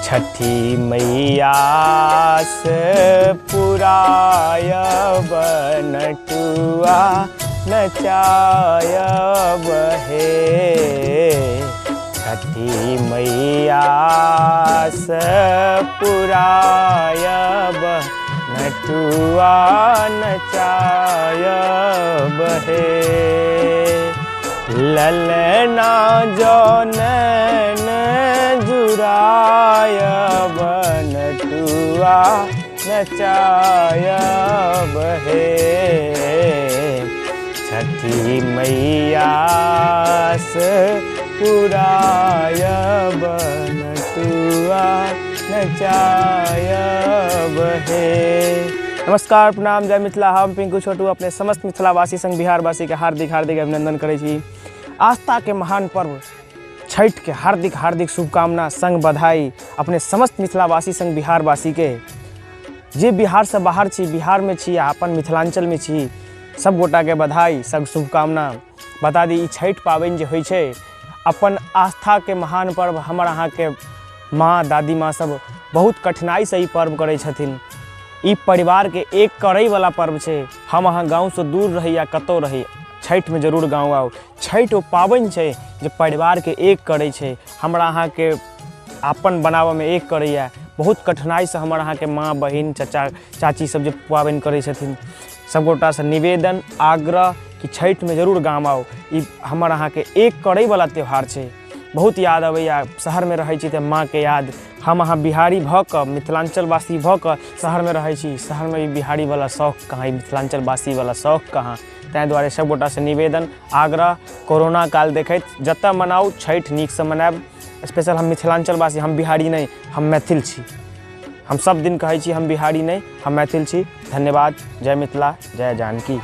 छठी मैया से पुरायब नटुआ नचायब हे। छठी मैया से पुरायब नटुआ नचायब हे। ललना जौनन जुरायब नटुआ नचायब हे। छठी मैया से पुरायब नटुआ नचायब हे। नमस्कार, प्रणाम, जय मिथिला। हम पिंकू छोटू अपने समस्त मिथिलावासी संग बिहारवासी के हार्दिक अभिनंदन करै छी। आस्था के महान पर्व छठ के हार्दिक शुभकामना संग बधाई अपने समस्त मिथिलावासी संग बिहारवासी के जे बिहार से बाहर छी, बिहार में छी, अपन मिथिलांचल में छी, सब गोटा के बधाई संग शुभकामना। बता दी, छठ पाबनि जे होइ छै अपन आस्था के महान पर्व। हमर अहाँ के माँ दादी माँ सब बहुत कठिनाई से ई पर्व करै छथिन। ई परिवार के एक करय वाला पर्व छै। हम अहाँ गाँव से दूर रही या कतौ रही, छठ में जरूर गाँव आओ। छठ वो पाबनि छै जे परिवार के एक करै छै, हमरा अहाँ के अपन बनाबऽ में एक करैया। बहुत कठिनाई से हमर अहाँ के माँ बहिन चाचा चाची सब जे पाबनि करै छथिन, सब गोटा से निवेदन आग्रह कि छठ में जरूर गाँव आओ। ई हमर अहाँ के एक करय वाला त्यौहार छै। बहुत याद अबैया, शहर में रहै छी तऽ माँ के याद। हम अहाँ बिहारी भऽ कऽ, मिथिलांचलवासी भऽ कऽ शहर में रहै छी, शहर में ई बिहारी वाला शौक कहाँ, ई मिथिलांचलवासी वाला शौक कहाँ। ताहि दुआरे सब गोटा से निवेदन आग्रह, कोरोना काल देखैत जतऽ मनाउ छठ नीक से मनाएब। स्पेशल हम मिथिलांचलवासी, हम बिहारी नहीं, हम मैथिल छी। हम सब दिन कहै छी हम बिहारी नहीं, हम मैथिल छी। धन्यवाद। जय मिथिला, जय जानकी।